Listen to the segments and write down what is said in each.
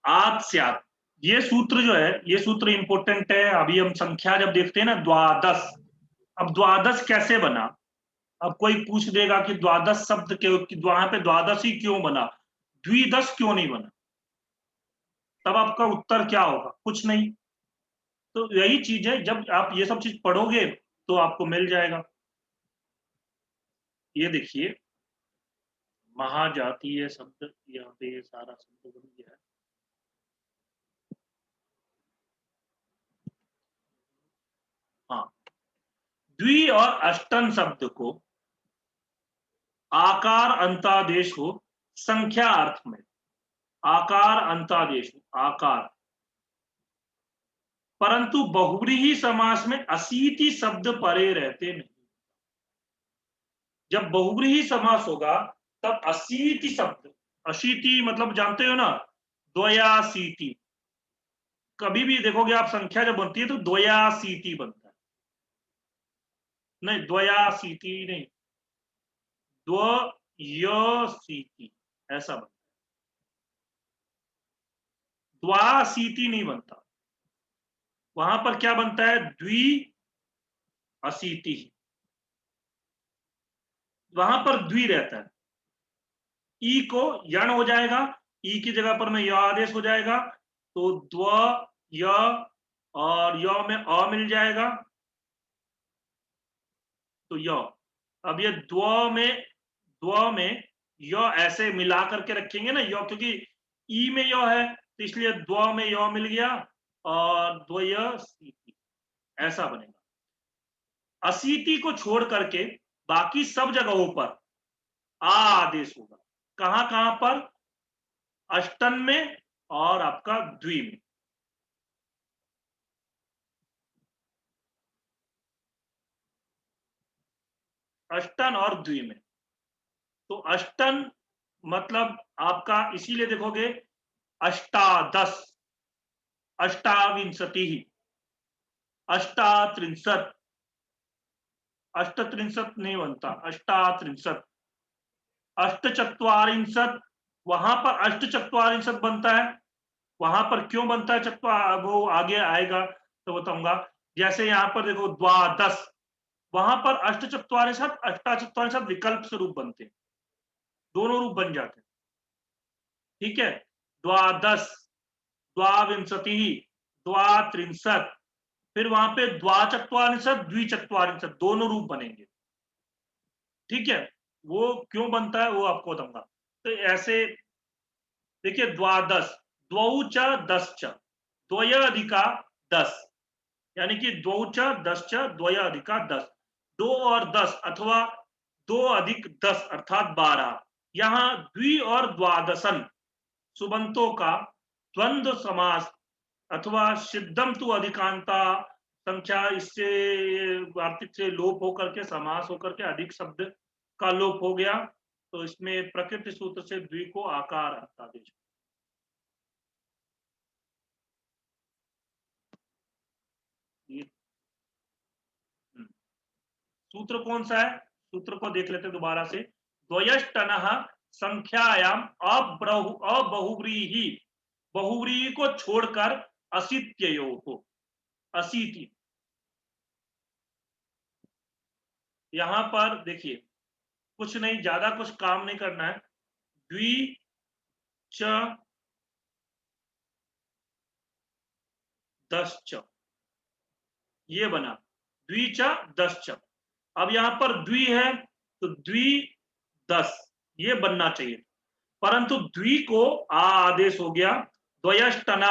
आद स्यात्। ये सूत्र जो है, ये सूत्र इंपॉर्टेंट है। अभी हम संख्या जब देखते हैं ना, द्वादश, अब द्वादश कैसे बना? अब कोई पूछ देगा कि द्वादश शब्द के वहां पे द्वादश ही क्यों बना, द्विदश क्यों नहीं बना? तब आपका उत्तर क्या होगा? कुछ नहीं। तो यही चीज है, जब आप ये सब चीज पढ़ोगे तो आपको मिल जाएगा। ये देखिए, महाजातीय शब्द, यहाँ पे ये सारा शब्द बन गया है। हाँ, द्वि और अष्टन शब्द को आकार अंतादेश हो संख्या अर्थ में। आकार अंतादेश हो, आकार, परंतु बहुव्रीहि समास में अशीति शब्द परे रहते नहीं। जब बहुव्रीहि समास होगा तब अशीति शब्द, अशीति मतलब जानते हो ना, द्वयाशीति। कभी भी देखोगे आप संख्या जब बनती है तो द्वयाशीति बनता है, नहीं द्वयाशीति नहीं, द्वयशीति ऐसा बनता है, द्वाशीति नहीं बनता। वहां पर क्या बनता है? द्वि अशीति, वहां पर द्वि रहता है। ई को यण हो जाएगा, ई की जगह पर में य आदेश हो जाएगा, तो द्व य, और य में अ मिल जाएगा, तो य। अब ये द्व में य ऐसे मिला करके रखेंगे ना, य क्योंकि ई में य है तो इसलिए द्व में य मिल गया, और द्वयशीति ऐसा बनेगा। अशीति को छोड़ करके बाकी सब जगहों पर आ आदेश होगा। कहां कहां पर? अष्टन में और आपका द्वि में। अष्टन और द्वि में। तो अष्टन मतलब आपका, इसीलिए देखोगे अष्टादश, अष्टाविंशति, अष्टात्रिंशत, अष्टत्रिंशत नहीं बनता, अष्टात्रिंशत, अष्टचत्वारिंशत, वहां पर अष्टचत्वारिंशत बनता है। वहां पर क्यों बनता है चत्वार, वो आगे आएगा तो बताऊंगा। जैसे यहां पर देखो द्वादश, वहां पर अष्टचत्वारिंशत अष्टाचत्वारिंशत विकल्प स्वरूप बनते हैं, दोनों रूप बन जाते हैं। ठीक है, द्वादश, द्वाविंशति, द्वात्रिंशत, फिर वहां पे द्वाचत्वारिंशत द्विचत्वारिंशत दोनों रूप बनेंगे। ठीक है, वो क्यों बनता है वो आपको बताऊंगा। तो ऐसे देखिए, द्वादश, द्वौ च दस च, द्वय अधिका दस, यानी कि द्वौ च दस च, द्वय अधिका दस, दो और दस अथवा दो अधिक दस अर्थात 12। यहां द्वि और द्वादशन सुबंतों का द्वंद्व समास अथवा सिद्धम तु अधिकांता संख्या, इससे वार्तिक से लोप होकर के समास होकर के अधिक शब्द का लोप हो गया, तो इसमें प्रकृति सूत्र से द्वि को आकार आदेश। सूत्र कौन सा है? सूत्र को देख लेते दोबारा से। द्वयष्टन संख्यायाम अबहुव्रीहि, बहुव्रीहि को छोड़कर असित्ययो हो, अशीति। यहां पर देखिए, कुछ नहीं, ज्यादा कुछ काम नहीं करना है। द्वि च दस च, ये बना द्वि च दस च। अब यहां पर द्वि है तो द्वि दस, ये बनना चाहिए, परंतु द्वि को आ आदेश हो गया। द्वयष्टन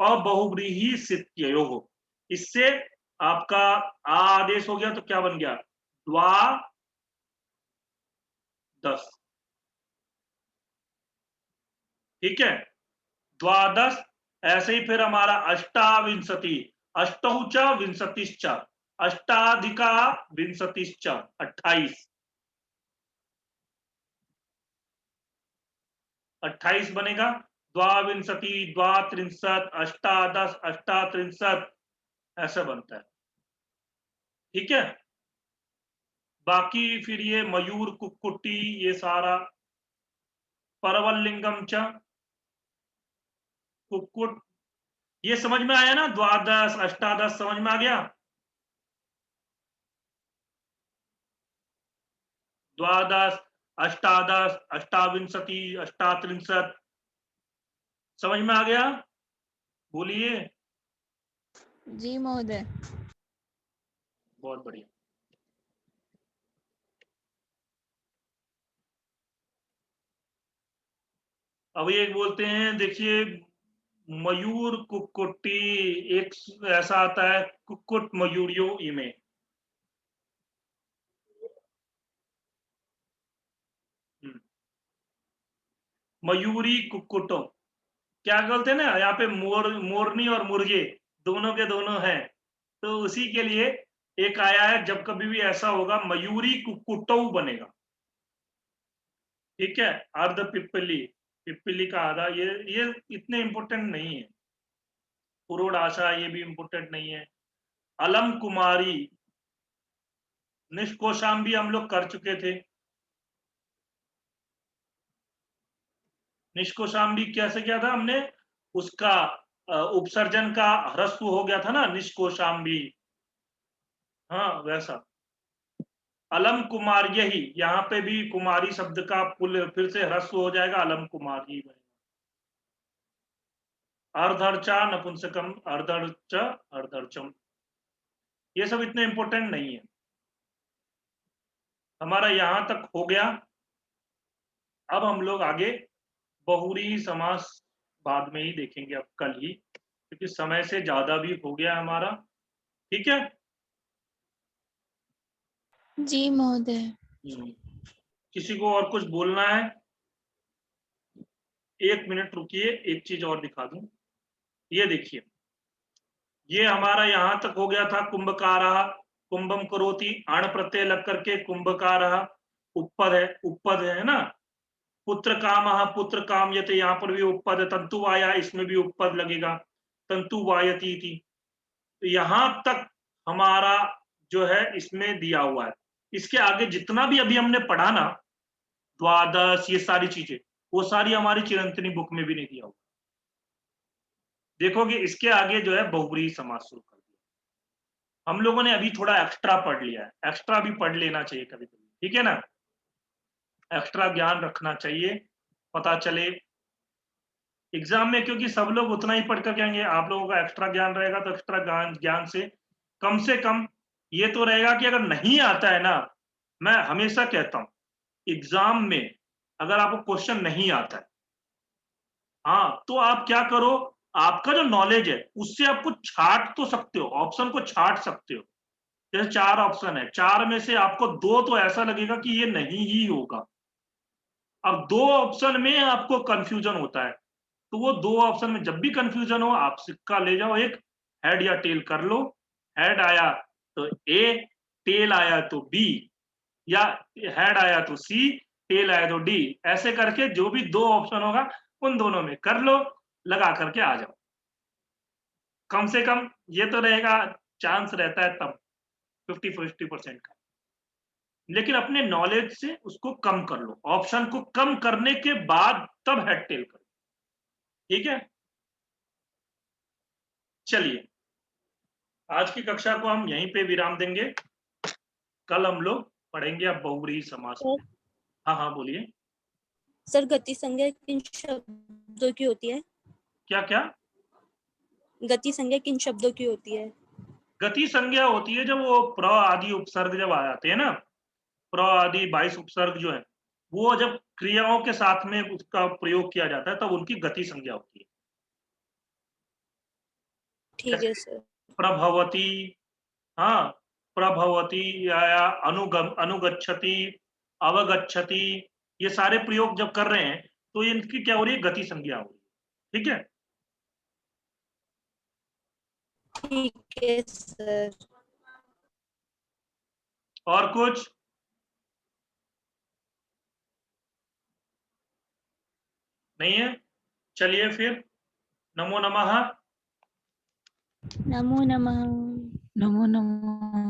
अबहुव्रीहि सित्ययो, इससे आपका आ आदेश हो गया तो क्या बन गया? द्वा दस। ठीक है, द्वादश। ऐसे ही फिर हमारा अष्टाविंशति, अष्टौच विंशतिश्च, अष्टाधिका विंशतिश्च 28, 28 बनेगा। द्वाविंशति, द्वात्रिंशत, अष्टादश, अष्टात्रिंशत ऐसा बनता है। ठीक है, बाकी फिर ये मयूर कुक्कुटी, ये सारा परवल लिंगम च, कुक्कुट, ये समझ में आया ना? द्वादश, अष्टादश समझ में आ गया? द्वादश, अष्टादश, अष्टाविंशति, अष्टात्रिंशत, समझ में आ गया? बोलिए। जी महोदय। बहुत बढ़िया। अब ये बोलते हैं, देखिए, मयूर कुक्कुटी, एक ऐसा आता है कुक्कुट मयूरियो इमे। मयूरी कुक्कुटो, क्या बोलते हैं ना, यहाँ पे मोरनी और मुर्गे दोनों के दोनों हैं, तो उसी के लिए एक आया है, जब कभी भी ऐसा होगा मयूरी कुक्कुटो बनेगा। ठीक है, अर्ध पिप्पली, पिप्पली का आधा, ये इतने इंपॉर्टेंट नहीं है। पुरोड़ आशा, ये भी इंपॉर्टेंट नहीं है। अलम कुमारी, निष्कोशाम भी हम लोग कर चुके थे। निष्कोशाम भी कैसे किया था हमने, उसका उपसर्जन का ह्रस्व हो गया था ना, निष्कोशाम भी, हाँ वैसा। अलम कुमार, यही यहाँ पे भी कुमारी शब्द का पुल फिर से ह्रस्व हो जाएगा, अलम कुमारी बनेगा। अर्धर्चा नपुंसकम, अर्धर्च, अर्धर्चम, ये सब इतने इंपॉर्टेंट नहीं है। हमारा यहां तक हो गया। अब हम लोग आगे बहुरी समास बाद में ही देखेंगे, अब कल ही, क्योंकि समय से ज्यादा भी हो गया हमारा। ठीक है। जी महोदय। किसी को और कुछ बोलना है? 1 मिनट रुकिए, एक चीज और दिखा दूं। ये देखिए, ये हमारा यहां तक हो गया था। कुंभकारः, कुंभम करोति, अण प्रत्यय लग करके कुंभकारः, उपपद है, उपपद है ना। पुत्र कामः, पुत्र कामयते, यहाँ पर भी उपपद है। तंतु वाया, इसमें भी उपपद लगेगा, तंतु वायती थी। तो यहां तक हमारा जो है इसमें दिया हुआ है। इसके आगे जितना भी अभी हमने पढ़ा ना, द्वादश, ये सारी चीजें, वो सारी हमारी चिरंतनी बुक में भी नहीं दिया हुआ। देखोगे इसके आगे जो है बहुब्रीहि समास शुरू कर दिया। हम लोगों ने अभी थोड़ा एक्स्ट्रा पढ़ लिया है, एक्स्ट्रा भी पढ़ लेना चाहिए कभी कभी, ठीक है ना? एक्स्ट्रा ज्ञान रखना चाहिए, पता चले एग्जाम में, क्योंकि सब लोग उतना ही पढ़ कर आएंगे। आप लोगों का एक्स्ट्रा ज्ञान रहेगा, तो एक्स्ट्रा ज्ञान से कम ये तो रहेगा कि अगर नहीं आता है ना, मैं हमेशा कहता हूं, एग्जाम में अगर आपको क्वेश्चन नहीं आता है, हाँ, तो आप क्या करो, आपका जो नॉलेज है उससे आपको छाट तो सकते हो, ऑप्शन को छाट सकते हो। जैसे 4 ऑप्शन है, 4 में से आपको 2 तो ऐसा लगेगा कि ये नहीं ही होगा। अब 2 ऑप्शन में आपको कंफ्यूजन होता है, तो वो 2 ऑप्शन में जब भी कंफ्यूजन हो, आप सिक्का ले जाओ, एक हेड या टेल कर लो। हेड आया तो ए, टेल आया तो बी, या हेड आया तो सी, टेल आया तो डी। ऐसे करके जो भी 2 ऑप्शन होगा उन दोनों में कर लो, लगा करके आ जाओ। कम से कम ये तो रहेगा, चांस रहता है तब 50-50% का। लेकिन अपने नॉलेज से उसको कम कर लो, ऑप्शन को कम करने के बाद तब हेड टेल करो। ठीक है, चलिए आज की कक्षा को हम यहीं पे विराम देंगे। कल हम लोग पढ़ेंगे अब बहुव्रीहि समास। सर, हाँ हाँ बोलिए। सर गति संज्ञा किन शब्दों की होती है? क्या क्या? गति संज्ञा किन शब्दों की होती है? गति संज्ञा होती है जब वो प्र आदि उपसर्ग जब आ जाते हैं ना, प्र आदि 22 उपसर्ग जो है, वो जब क्रियाओं के साथ में उसका प्रयोग किया जाता है, तब उनकी गति संज्ञा होती है। ठीक है सर। प्रभवती, हाँ, प्रभवती या अनुगच्छति, अवगच्छति, ये सारे प्रयोग जब कर रहे हैं तो इनकी क्या हो रही है, गति संज्ञा हो रही है। ठीक है, ठीक है सर। और कुछ? नहीं है? चलिए फिर, नमो नमः। नमो नमः। नमो नमः।